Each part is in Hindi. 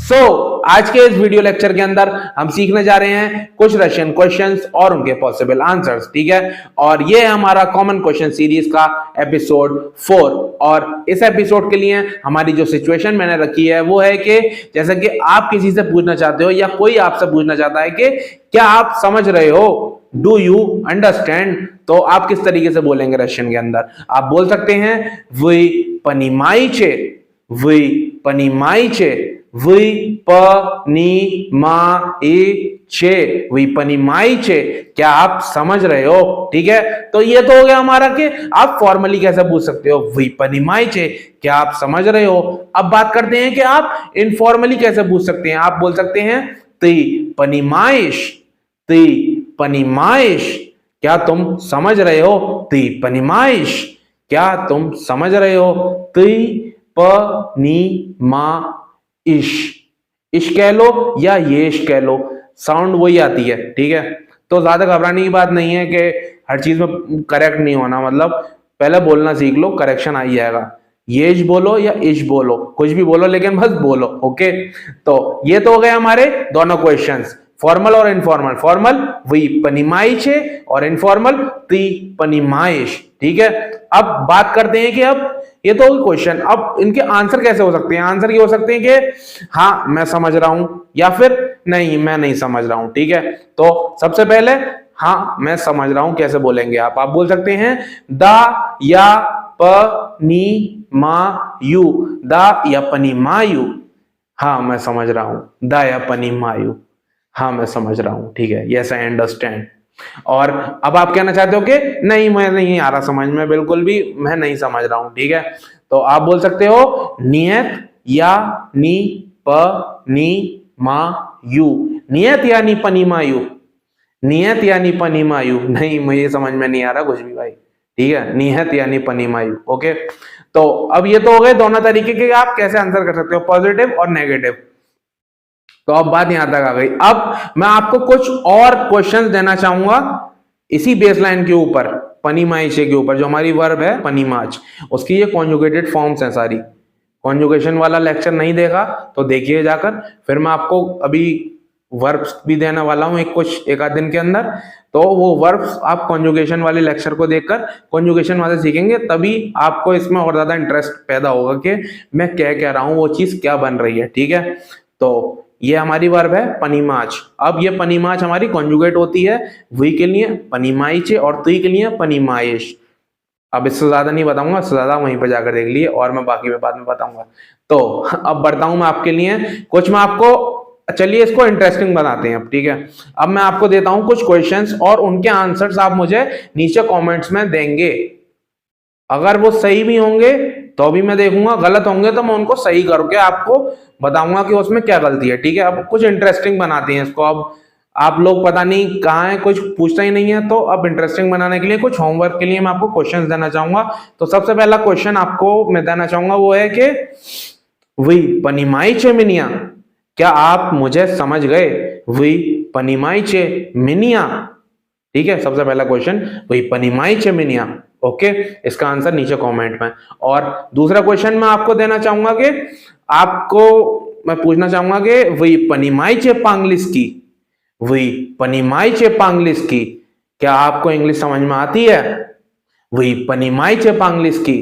आज के इस वीडियो लेक्चर के अंदर हम सीखने जा रहे हैं कुछ रशियन क्वेश्चंस और उनके पॉसिबल आंसर्स। ठीक है, और ये है हमारा कॉमन क्वेश्चन सीरीज का एपिसोड 4। और इस एपिसोड के लिए हमारी जो सिचुएशन मैंने रखी है वो है कि जैसे कि आप किसी से पूछना चाहते हो या कोई आपसे पूछना चाहता है कि क्या आप समझ रहे हो, डू यू अंडरस्टैंड, तो आप किस तरीके से बोलेंगे रशियन के अंदर। आप बोल सकते हैं वी पनिमाइचे, वी पनिमाइचे, वी पनिमाइचे, वी पनिमाइचे, क्या आप समझ रहे हो। ठीक है, तो ये तो हो गया हमारा कि आप फॉर्मली कैसे पूछ सकते हो, वी पनिमाइचे, क्या आप समझ रहे हो। अब बात करते हैं कि आप इनफॉर्मली कैसे पूछ सकते हैं। आप बोल सकते हैं ती पनिमाइश, ती पनिमाइश, क्या तुम समझ रहे हो, ती पनिमाइश, क्या तुम समझ रहे हो, ती पनिमाइश। इश कह लो या येश कह लो, साउंड वही आती है। ठीक है, तो ज्यादा घबराने की बात नहीं है कि हर चीज में करेक्ट नहीं होना, मतलब पहले बोलना सीख लो, करेक्शन आ जाएगा। येश बोलो या इश बोलो, कुछ भी बोलो लेकिन बस बोलो। ओके, तो ये तो हो गए हमारे दोनों क्वेश्चंस, फॉर्मल और इनफॉर्मल। फॉर्मल वी पनिमाइचे और इनफॉर्मल ती पनिमाइश। ठीक है, अब बात करते हैं कि अब ये तो क्वेश्चन, अब इनके आंसर कैसे हो सकते हैं। आंसर ये हो सकते हैं कि हाँ मैं समझ रहा हूं या फिर नहीं मैं नहीं समझ रहा हूं। ठीक है, तो सबसे पहले हाँ मैं समझ रहा हूं कैसे बोलेंगे आप बोल सकते हैं दा या पनिमायु, दा या पनिमायु, हाँ मैं समझ रहा हूं, दा या पनिमायु, हाँ मैं समझ रहा हूं। ठीक है, यस आई अंडरस्टैंड। और अब आप कहना चाहते हो कि नहीं मैं नहीं आ रहा समझ में, बिल्कुल भी मैं नहीं समझ रहा हूं। ठीक है, तो आप बोल सकते हो नियत या नी प नी मा यू, नियत यानी पनिमायु, नियत यानी पनिमायु, नहीं मुझे समझ में नहीं आ रहा कुछ भी भाई। ठीक है, नियत यानी पनिमायु। ओके, तो अब ये तो हो गए दोनों तरीके के आप कैसे आंसर कर सकते हो, पॉजिटिव और नेगेटिव। तो अब बात यहां तक आ गई। अब मैं आपको कुछ और क्वेश्चंस देना चाहूंगा इसी बेसलाइन के ऊपर, पनिमाइचे के ऊपर, जो हमारी वर्ब है पनिमाच, उसकी ये कॉन्जुगेटेड फॉर्म्स हैं सारी। कॉन्जुगेशन वाला लेक्चर नहीं देखा तो देखिए जाकर, फिर मैं आपको अभी वर्ब्स भी देने वाला हूं एक आध दिन के अंदर। तो वो वर्ब्स आप कॉन्जुगेशन वाले लेक्चर को देखकर कॉन्जुगेशन वाले सीखेंगे, तभी आपको इसमें और ज्यादा इंटरेस्ट पैदा होगा कि मैं क्या कह रहा हूं, वो चीज क्या बन रही है। ठीक है, तो ये हमारी वर्ब है पनिमाच। अब ये पनिमाच हमारी कॉन्जुगेट होती है वी के लिए पनिमाइचे और तुई के लिए पनिमाइश। अब इससे ज्यादा नहीं बताऊंगा, इससे ज्यादा वहीं पर जाकर देख लिए, और मैं बाकी में बाद में बताऊंगा। तो अब बढ़ता हूं मैं आपके लिए कुछ, मैं आपको चलिए इसको इंटरेस्टिंग बनाते हैं अब। ठीक है, अब मैं आपको देता हूं कुछ क्वेश्चंस और उनके आंसर्स आप मुझे नीचे कमेंट्स में देंगे। अगर वो सही भी होंगे तो भी मैं देखूंगा, गलत होंगे तो मैं उनको सही करके आपको बताऊंगा कि उसमें क्या गलती है। ठीक है, अब कुछ इंटरेस्टिंग बनाते हैं इसको। अब आप लोग पता नहीं कहाँ है, कुछ पूछता ही नहीं है, तो अब इंटरेस्टिंग बनाने के लिए कुछ होमवर्क के लिए मैं आपको क्वेश्चंस देना चाहूंगा। तो सबसे पहला क्वेश्चन आपको मैं देना चाहूंगा वो है कि वी पनिमाइचे मिनिया, क्या आप मुझे समझ गए, वी पनिमाइचे मिनिया। ठीक है, सबसे पहला क्वेश्चन वही पनिमाइचे मिनिया। ओके, इसका आंसर नीचे कमेंट में। और दूसरा क्वेश्चन मैं आपको देना चाहूंगा कि आपको मैं पूछना चाहूंगा कि वही पनिमाइचे पांग्लिस की, वही पनिमाइचे पांग्लिस की, क्या आपको इंग्लिश समझ में आती है, वही पनिमाइचे पांग्लिस की,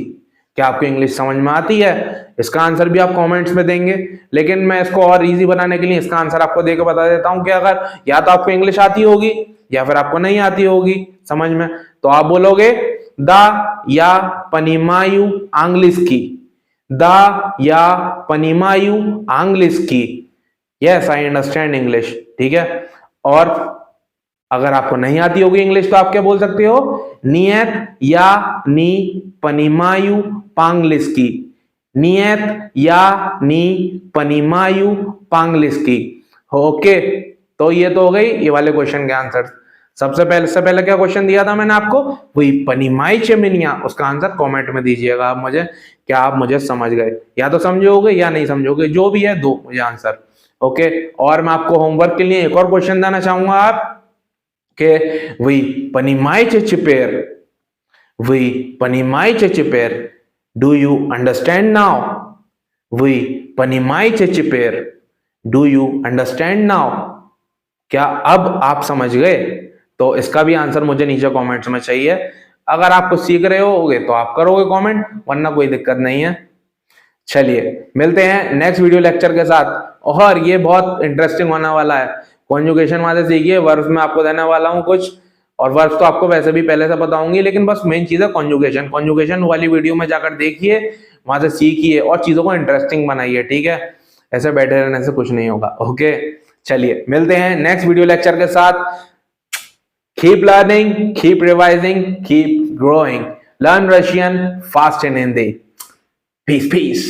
क्या आपको इंग्लिश समझ में आती है। इसका आंसर भी आप कमेंट्स में देंगे, लेकिन मैं इसको और इजी बनाने के लिए इसका आंसर आपको देकर बता देता हूं कि अगर या तो आपको इंग्लिश आती होगी या फिर आपको नहीं आती होगी समझ में, तो आप बोलोगे दा या पनिमायु आंग्लिस की, दा या पनिमायु आंग्लिस की, यस आई अंडरस्टैंड इंग्लिश। ठीक है, और अगर आपको नहीं आती होगी इंग्लिश तो आप क्या बोल सकते हो, नियत या नी पनिमायु पांग्लिस की, नियत या नी पनिमायु पांग्लिस की। ओके, तो ये तो हो गई ये वाले क्वेश्चन के आंसर। सबसे पहले क्या क्वेश्चन दिया था मैंने आपको, वही पनिमाइचे मिनिया, उसका आंसर कमेंट में दीजिएगा आप मुझे, क्या आप मुझे समझ गए, या तो समझोगे या नहीं समझोगे, जो भी है दो मुझे आंसर। ओके, और मैं आपको होमवर्क के लिए एक और क्वेश्चन देना चाहूंगा आप के वही पनिमाइचे चिपेर, वही पनिमाइचे चिपेर, डू यू अंडरस्टैंड नाउ, वही पनिमाइचे चिपेर, डू यू अंडरस्टैंड नाउ? क्या अब आप समझ गए? तो इसका भी आंसर मुझे नीचे कमेंट्स में चाहिए। अगर आप कुछ सीख रहे होगे तो आप करोगे कमेंट, वरना कोई दिक्कत नहीं है। चलिए मिलते हैं नेक्स्ट वीडियो लेक्चर के साथ, और ये बहुत इंटरेस्टिंग होने वाला है। कॉन्जुगेशन वाले सीखिए, वर्ब्स में आपको देने वाला हूं कुछ, और वर्ब्स तो आपको वैसे भी पहले से बताऊंगी, लेकिन बस मेन चीज है कॉन्जुगेशन। कॉन्जुगेशन वाली वीडियो में जाकर देखिए, वहां से सीखिए और चीजों को इंटरेस्टिंग बनाइए, ठीक है? ऐसे बैठे रहने से कुछ नहीं होगा। ओके, चलिए मिलते हैं नेक्स्ट वीडियो लेक्चर के साथ। Keep learning, keep revising, keep growing, learn Russian fast in Hindi. Peace, peace.